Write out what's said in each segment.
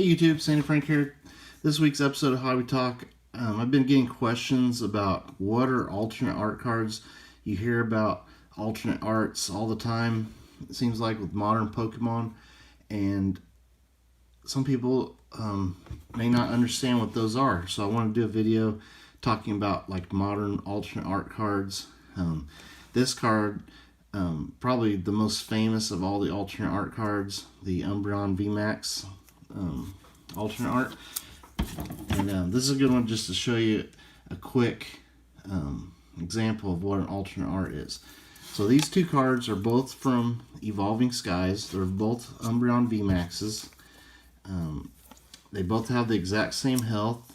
Hey YouTube, Sandy Frank here. This week's episode of Hobby Talk, I've been getting questions about what are alternate art cards. You hear about alternate arts all the time, it seems like, with modern Pokemon, and some people may not understand what those are. So I want to do a video talking about like modern alternate art cards. This card, probably the most famous of all the alternate art cards, the Umbreon VMAX alternate art, and this is a good one just to show you a quick example of what an alternate art is. So these two cards are both from Evolving Skies. They're both Umbreon VMAXs. They both have the exact same health,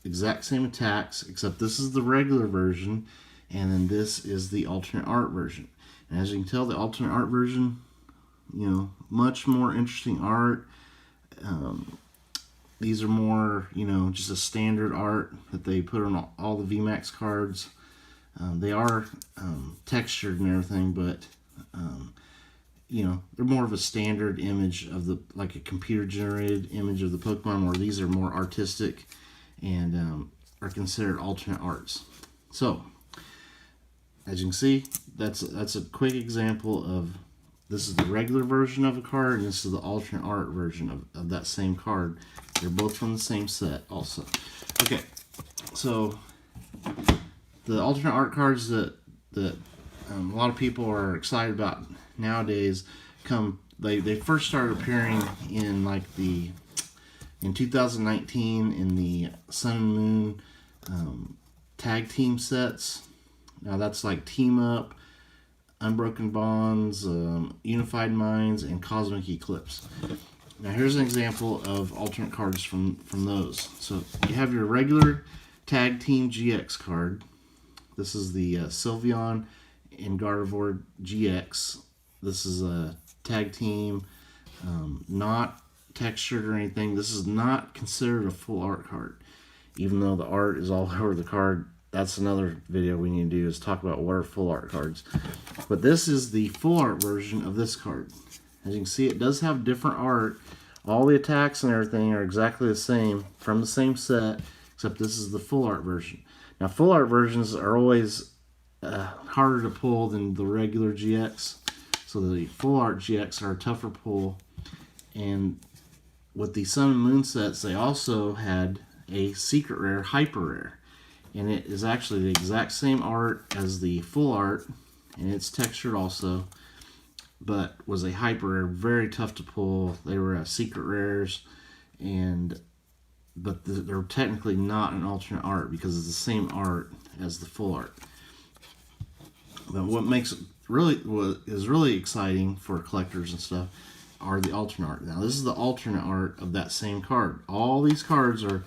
exact same attacks, except this is the regular version and then this is the alternate art version. And as you can tell, the alternate art version, much more interesting art. These are more, just a standard art that they put on all the VMAX cards. They are textured and everything, but, they're more of a standard image of like a computer-generated image of the Pokemon, where these are more artistic and are considered alternate arts. So, as you can see, that's a quick example of, this is the regular version of a card, and this is the alternate art version of that same card. They're both from the same set also. Okay, so the alternate art cards that a lot of people are excited about nowadays they first started appearing in in 2019 in the Sun and Moon tag team sets. Now that's like Team Up, Unbroken Bonds, Unified Minds, and Cosmic Eclipse. Now here's an example of alternate cards from those. So you have your regular Tag Team GX card. This is the Sylveon and Gardevoir GX. This is a Tag Team, not textured or anything. This is not considered a full art card, even though the art is all over the card. That's another video we need to do, is talk about what are full art cards. But this is the full art version of this card. As you can see, it does have different art. All the attacks and everything are exactly the same, from the same set, except this is the full art version. Now, full art versions are always harder to pull than the regular GX. So the full art GX are a tougher pull. And with the Sun and Moon sets, they also had a secret rare, hyper rare. And it is actually the exact same art as the full art, and it's textured also, but was a hyper rare, very tough to pull. They were secret rares, but they're technically not an alternate art because it's the same art as the full art. But what makes it really exciting for collectors and stuff are the alternate art. Now this is the alternate art of that same card. All these cards are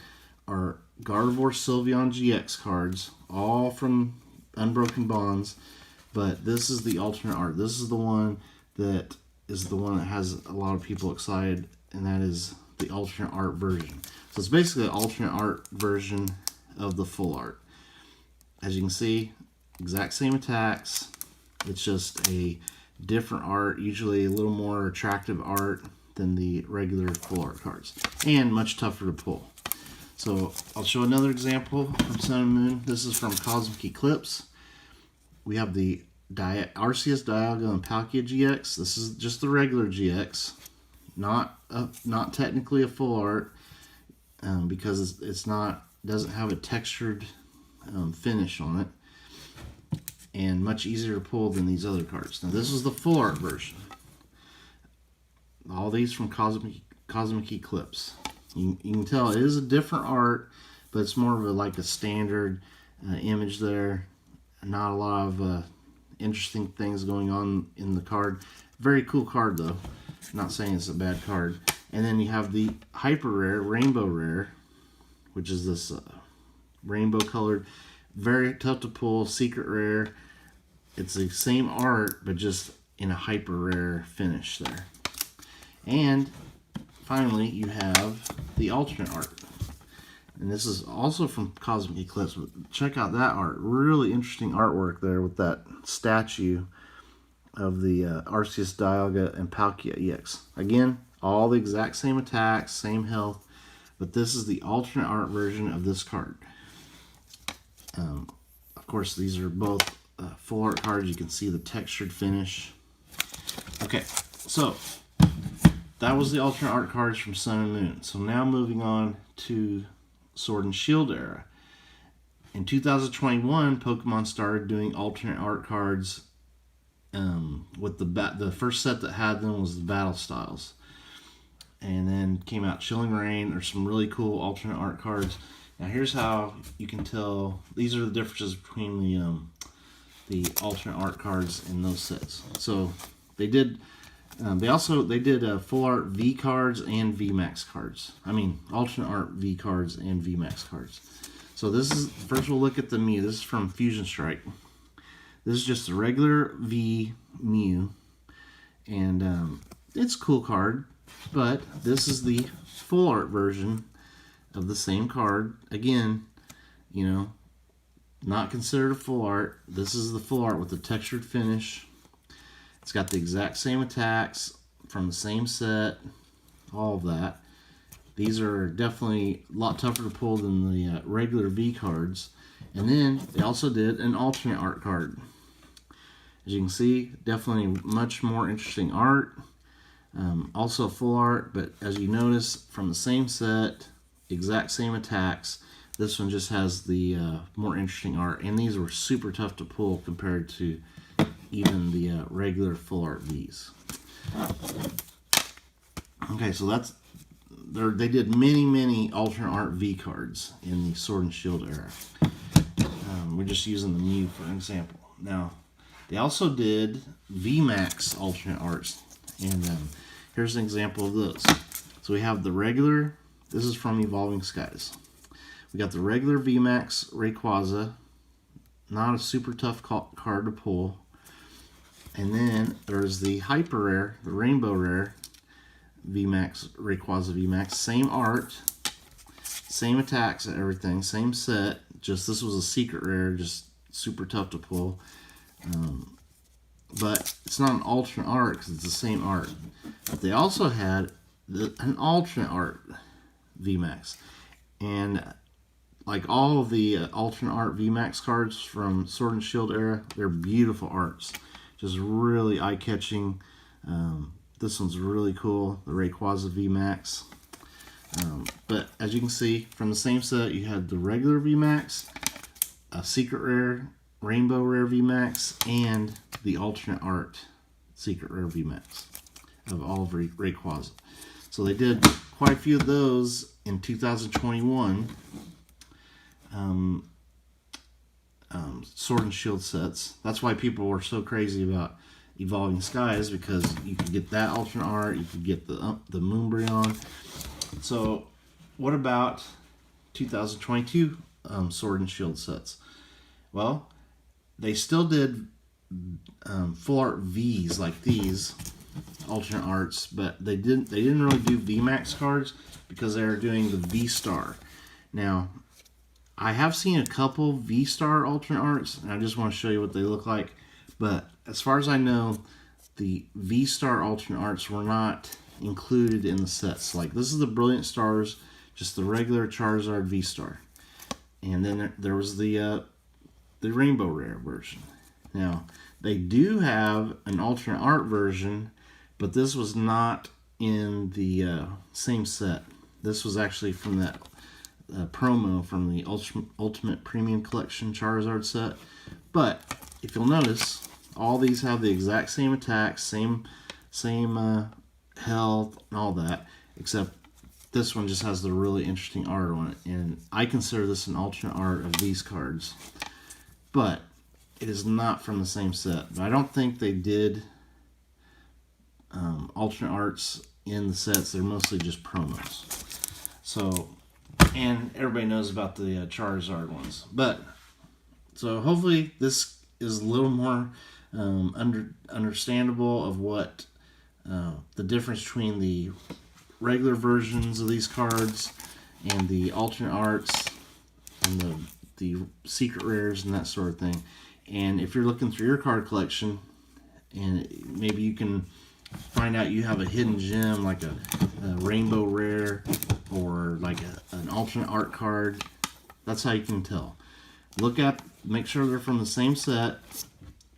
Gardevoir Sylveon GX cards, all from Unbroken Bonds, but this is the alternate art. This is the one that has a lot of people excited, and that is the alternate art version. So it's basically an alternate art version of the full art. As you can see, exact same attacks. It's just a different art, usually a little more attractive art than the regular full art cards, and much tougher to pull. So I'll show another example from Sun and Moon. This is from Cosmic Eclipse. We have the Arceus, Dialga, and Palkia GX. This is just the regular GX, not technically a full art, because doesn't have a textured finish on it, and much easier to pull than these other cards. Now this is the full art version. All these from Cosmic Eclipse. You can tell it is a different art, but it's more of a standard image there. Not a lot of interesting things going on in the card. Very cool card though. Not saying it's a bad card. And then you have the hyper rare, rainbow rare, which is this rainbow colored, very tough to pull, secret rare. It's the same art, but just in a hyper rare finish there. And finally, you have the alternate art. And this is also from Cosmic Eclipse. But check out that art. Really interesting artwork there with that statue of the Arceus, Dialga, and Palkia EX. Again, all the exact same attacks, same health, but this is the alternate art version of this card. Of course, these are both full art cards. You can see the textured finish. Okay, so that was the alternate art cards from Sun and Moon. So now moving on to Sword and Shield era. In 2021, Pokemon started doing alternate art cards. With the first set that had them was the Battle Styles, and then came out Chilling Reign. There's some really cool alternate art cards. Now here's how you can tell. These are the differences between the alternate art cards in those sets. So they did. They did full art V cards and VMAX cards. I mean, alternate art V cards and VMAX cards. So this is, first we'll look at the Mew. This is from Fusion Strike. This is just a regular V Mew, and it's a cool card, but this is the full art version of the same card. Again, you know, not considered a full art. This is the full art with the textured finish. It's got the exact same attacks from the same set, all of that. These are definitely a lot tougher to pull than the regular V cards. And then they also did an alternate art card. As you can see, definitely much more interesting art. Also full art, but as you notice, from the same set, exact same attacks. This one just has the more interesting art. And these were super tough to pull compared to even the regular full art Vs. Okay, so that's... They did many alternate art V cards in the Sword and Shield era. We're just using the Mew for an example. Now, they also did VMAX alternate arts, and here's an example of those. So we have the regular, this is from Evolving Skies. We got the regular VMAX Rayquaza, not a super tough card to pull. And then there's the hyper rare, the rainbow rare, VMAX, Rayquaza VMAX, same art, same attacks and everything, same set, just this was a secret rare, just super tough to pull. But it's not an alternate art because it's the same art. But they also had an alternate art VMAX. And like all of the alternate art VMAX cards from Sword and Shield era, they're beautiful arts. Just really eye-catching. This one's really cool, the Rayquaza VMAX. But as you can see, from the same set, you had the regular VMAX, a secret rare, rainbow rare VMAX, and the alternate art secret rare VMAX of all of Rayquaza. So they did quite a few of those in 2021 Sword and Shield sets. That's why people were so crazy about Evolving Skies, because you could get that alternate art, you could get the Moonbreon. So what about 2022 Sword and Shield sets? Well, they still did full art Vs like these alternate arts, but they didn't really do VMAX cards because they were doing the V-Star. Now, I have seen a couple V-Star alternate arts, and I just want to show you what they look like. But as far as I know, the V-Star alternate arts were not included in the sets. Like, this is the Brilliant Stars, just the regular Charizard V-Star. And then there was the Rainbow Rare version. Now, they do have an alternate art version, but this was not in the same set. This was actually from that promo from the Ultimate Premium Collection Charizard set. But if you'll notice, all these have the exact same attacks, same health and all that, except this one just has the really interesting art on it. And I consider this an alternate art of these cards, but it is not from the same set. But I don't think they did alternate arts in the sets. They're mostly just promos. So, and everybody knows about the Charizard ones. But so hopefully this is a little more understandable of what the difference between the regular versions of these cards and the alternate arts and the secret rares and that sort of thing. And if you're looking through your card collection, and maybe you can find out you have a hidden gem like a rainbow rare or like an alternate art card. That's how you can tell. Look at, make sure they're from the same set,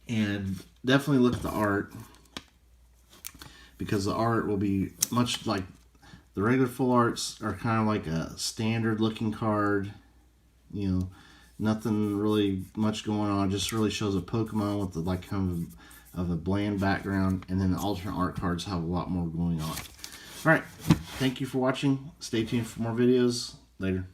and definitely look at the art, because the art will be much like the regular full arts are kind of like a standard looking card. You know, nothing really much going on. Just really shows a Pokemon with the like kind of a bland background, and then the alternate art cards have a lot more going on. All right, thank you for watching. Stay tuned for more videos. Later.